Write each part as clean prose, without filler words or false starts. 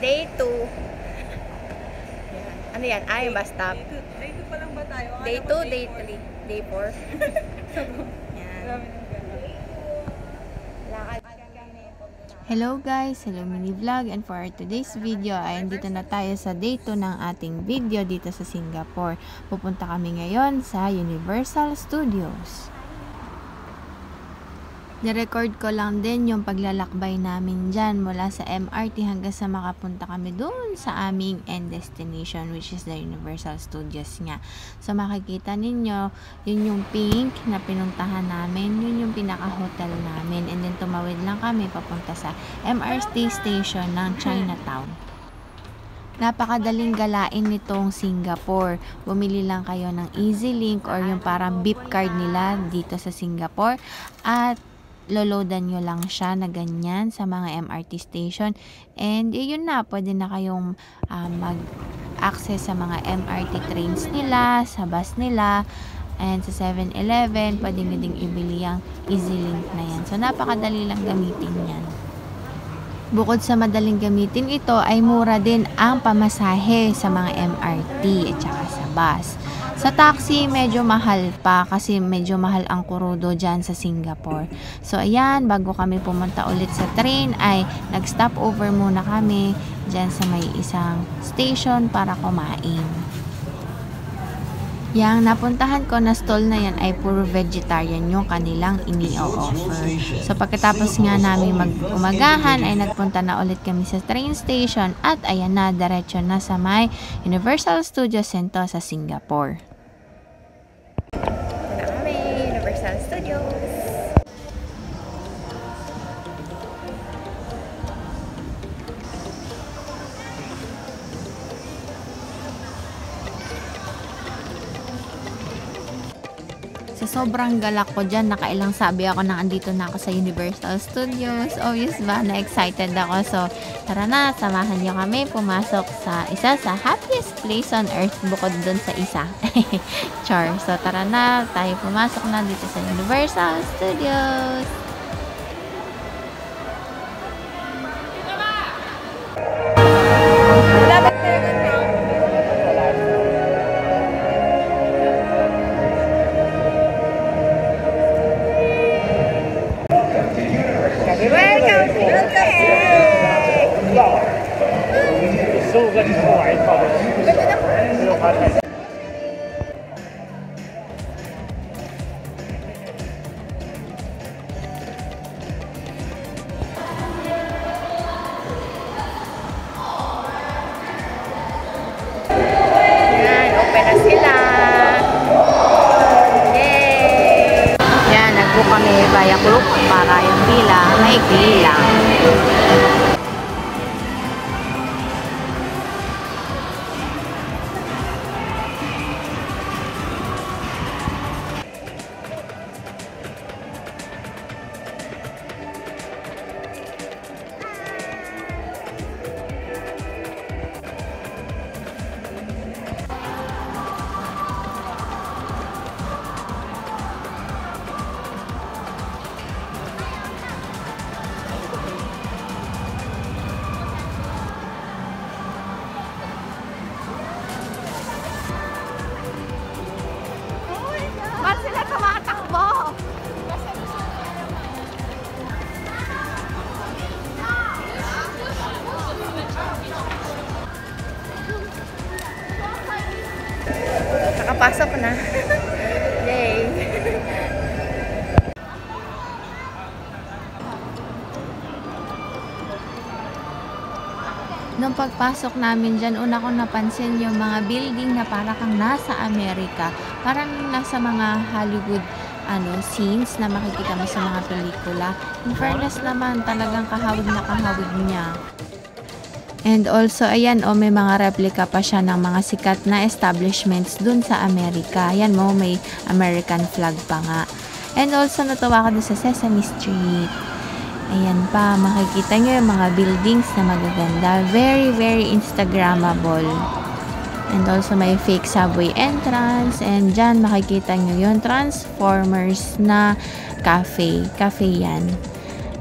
Day 2. Ano yan? Yung bus stop. Day 2 pa lang ba tayo? Day 2, day 3, day 4. Yan. Lakad kami. Hello guys, hello mini vlog, and for today's video ay andito na tayo sa day 2 ng ating video dito sa Singapore. Pupunta kami ngayon sa Universal Studios. Nirecord ko lang din yung paglalakbay namin dyan mula sa MRT hanggang sa makapunta kami doon sa aming end destination, which is the Universal Studios nga. So makikita ninyo, yun yung pink na pinuntahan namin, yun yung pinaka-hotel namin, and then tumawid lang kami papunta sa MRT station ng Chinatown. Napakadaling galain nitong Singapore. Bumili lang kayo ng EZ-Link or yung parang beep card nila dito sa Singapore at loloadan nyo lang siya na ganyan sa mga MRT station, and yun na, pwede na kayong mag-access sa mga MRT trains nila, sa bus nila, and sa 7-Eleven pwede nyo ding ibili yung EZ-Link na yan. So napakadali lang gamitin yan. Bukod sa madaling gamitin ito, ay mura din ang pamasahe sa mga MRT at saka sa bus. Sa taxi, medyo mahal pa kasi medyo mahal ang kurudo dyan sa Singapore. So, ayan, bago kami pumunta ulit sa train, ay nag-stop over muna kami dyan sa may isang station para kumain. Yang napuntahan ko na stall na yan ay puro vegetarian yung kanilang ini-offer. So, pagkatapos nga namin mag-umagahan, ay nagpunta na ulit kami sa train station at ayan na, diretso na sa may Universal Studios Center sa Singapore. Universal Studios. Sa sobrang galak ko dyan, nakailang sabi ako na andito na ako sa Universal Studios. Obvious ba? Na-excited ako. So, tara na, samahan niyo kami pumasok sa isa sa happiest place on earth bukod dun sa isa. Char. So, tara na, tayo pumasok na dito sa Universal Studios. Kami via group para yung pila maikli lang. Nakapasok na. Yay! Nung pagpasok namin dyan, una ko napansin yung mga building na para kang nasa Amerika. Parang nasa mga Hollywood scenes na makikita mo sa mga pelikula. In fairness naman, talagang kahawig na kahawig niya. And also, ayan, may mga replica pa siya ng mga sikat na establishments dun sa Amerika. Ayan mo, may American flag pa nga. And also, natuwa ko dun sa Sesame Street. Ayan pa, makikita nyo yung mga buildings na magaganda. Very, very Instagrammable. And also, may fake subway entrance. And dyan, makikita nyo yung Transformers na cafe. Cafe yan.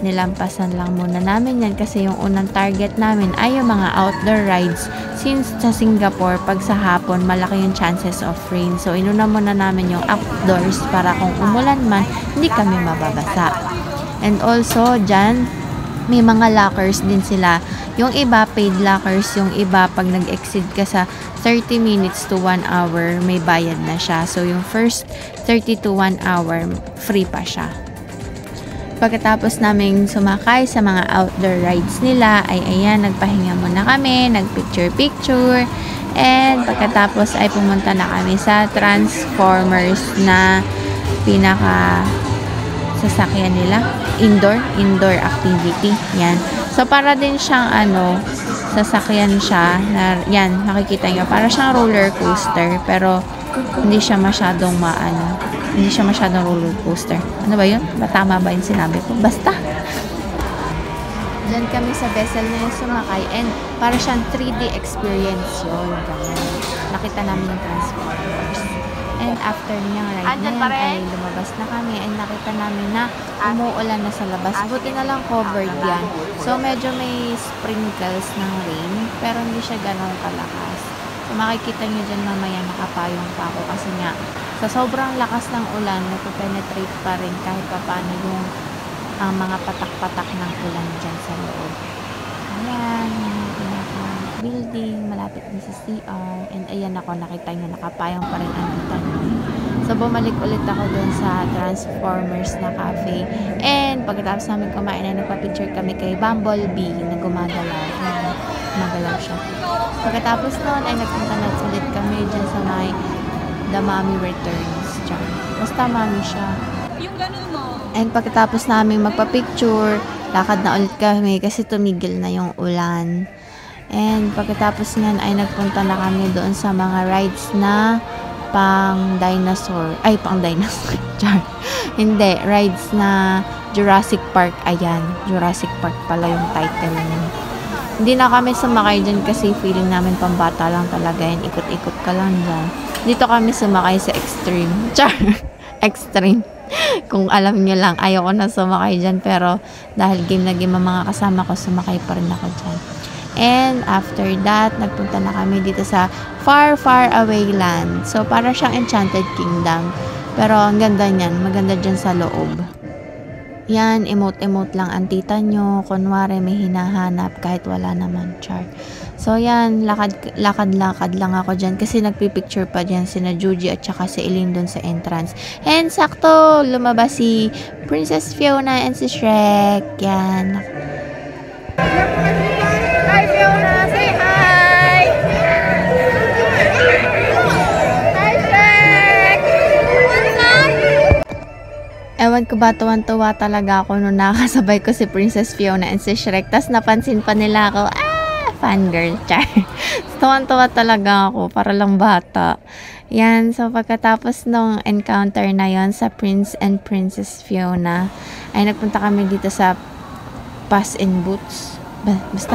nilampasan lang muna namin yan kasi yung unang target namin ay yung mga outdoor rides. Since sa Singapore, pag sa hapon, malaki yung chances of rain. So, inuna muna namin yung outdoors para kung umulan man, hindi kami mababasa. And also, dyan, may mga lockers din sila. Yung iba, paid lockers. Yung iba, pag nag-exceed ka sa 30 minutes to 1 hour, may bayad na siya. So, yung first 30 to 1 hour, free pa siya. Pagkatapos naming sumakay sa mga outdoor rides nila, ay ayan, nagpahinga muna kami, nagpicture-picture, and pagkatapos ay pumunta na kami sa Transformers na pinaka sasakyan nila, indoor activity. Yan. So, para din siyang sasakyan siya, na, yan, nakikita nyo, para siyang roller coaster, pero hindi siya masyadong roller coaster. Ano ba yun? Tama ba yung sinabi ko? Basta. Diyan kami sa vessel na yung sumakay and para siyang 3D experience yun. Ganyan. Nakita namin yung Transformers. And after niyang ride na yan, ay lumabas na kami and nakita namin na umuulan na sa labas. Buti na lang covered yan. So, medyo may sprinkles ng rain pero hindi siya ganun kalakas. So, makikita nyo dyan mamaya nakapayong pa ako kasi nga sa sobrang lakas ng ulan, nagpo-penetrate pa rin kahit pa paano yung mga patak-patak ng ulan dyan sa loob. Ayan, yung pinaka-building, malapit na sa CR. And ayan ako, nakita nyo, nakapayong pa rin ang dito. So, bumalik ulit ako dun sa Transformers na cafe. And pagkatapos namin kumain na nagpa-picture kami kay Bumblebee na gumagalaw. Ayan, gumagalaw siya. Pagkatapos nun, ay nagpunta na ulit kami dyan sa may The Mommy Returns. Dyan. Basta mommy siya. Yung ganun mo. And pagkatapos namin magpa-picture, lakad na ulit kami kasi tumigil na yung ulan. And pagkatapos niyan ay nagpunta na kami doon sa mga rides na pang dinosaur. Char. Hindi, rides na Jurassic Park. Ayan, Jurassic Park pala yung title niya. Hindi na kami sumakay dyan kasi feeling namin pambata lang talaga yan. Ikot-ikot ka lang dyan. Dito kami sumakay sa Extreme. Char! Extreme. Kung alam nyo lang, ayaw ko na sumakay dyan. Pero dahil game na game ang mga kasama ko, sumakay pa rin ako dyan. And after that, nagpunta na kami dito sa Far, Far Away Land. So, para siyang Enchanted Kingdom. Pero ang ganda niyan. Maganda dyan sa loob. Yan, emote-emote lang ang tita nyo. Kunwari may hinahanap kahit wala naman, char. So yan, lakad-lakad lang ako dyan kasi nagpipicture pa dyan sina Juji at saka si Eileen doon sa entrance. And sakto, lumabas si Princess Fiona and si Shrek. Yan. Hi, Fiona! Say hi! Hi, Shrek! Ewan ko ba, tuwan-tuwa talaga ako nung nakasabay ko si Princess Fiona and si Shrek. Tas napansin pa nila ako, fangirl, char. Tuwan-tuwa talaga ako, para lang bata. Yan, so pagkatapos nung encounter na yon sa Prince and Princess Fiona, ay nagpunta kami dito sa Puss in Boots. Basta,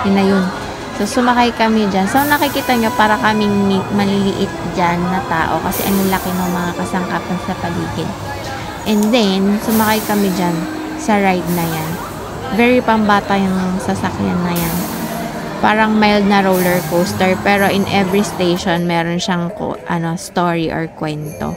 yun na yun. So, sumakay kami dyan. So, nakikita nyo, para kaming maliliit dyan na tao kasi ang laki ng mga kasangkapan sa paligid. And then, sumakay kami dyan sa ride na yan. Very pambata yung sasakyan na yan. Parang mild na roller coaster, pero in every station, meron siyang story or kwento.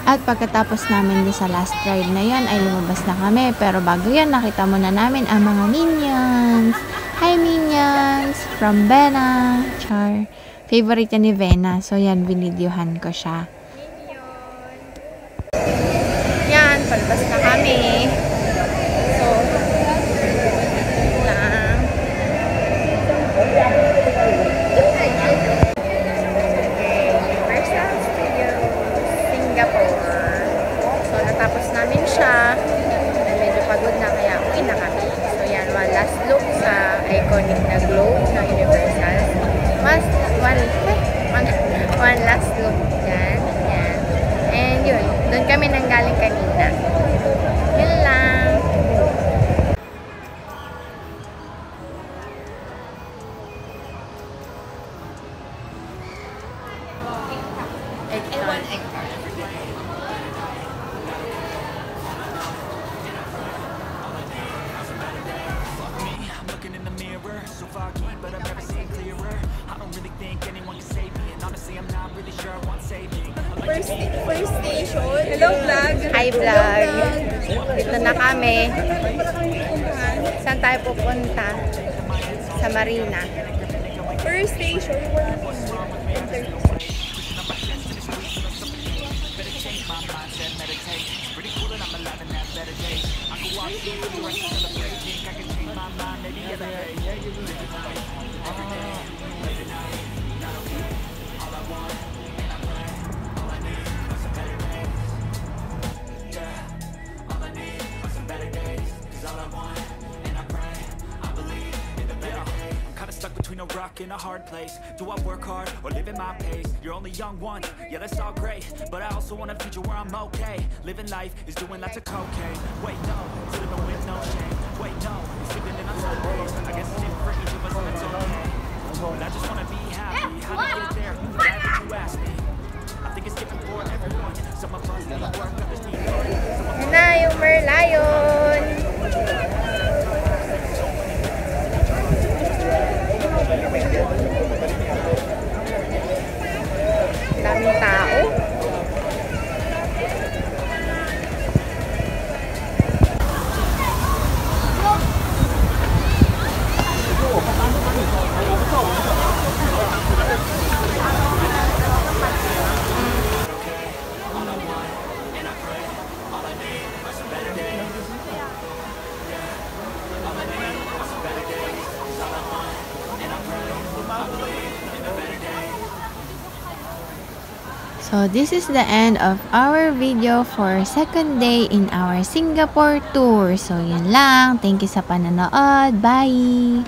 At pagkatapos namin sa last ride na yan, ay lumabas na kami. Pero bago yan, nakita muna namin ang mga Minions. Hi Minions! From Vena. Char. Favorite yan ni Vena. So yan, binidyohan ko siya. Yan, palabas na kami. So, Universal Studios Singapore. So, natapos namin siya. Medyo pagod na kaya uwi na kami. So, yan, one last look sa iconic na globe ng Universal. One last look dyan. Yan. And yun, doon kami nanggaling kanina. Yun lang. egg And one tart. egg tart. I'm looking in the mirror, so foggy, but I've never seen clearer. I don't really think anyone can save me, and honestly, I'm not really sure I want saving. First station. Hello, vlog. Hi vlog! Dito na kami. Saan tayo pupunta? Sa Marina. First station. Stuck between a rock and a hard place. Do I work hard or live at my pace? You're only young once, yeah, that's all great, but I also want a future where I'm okay. Living life is doing lots of cocaine. Wait, no, it's living with no shame. Wait, no, it's living in on Sundays. I guess it's different for each of us, and it's okay. But I just want to be happy. How to get there? Glad that you asked me. I think it's different for everyone. Some of us need work, others need fun. Yan na yung Merlion! Daming tao. So this is the end of our video for second day in our Singapore tour. So yun lang. Thank you sa panonood. Bye!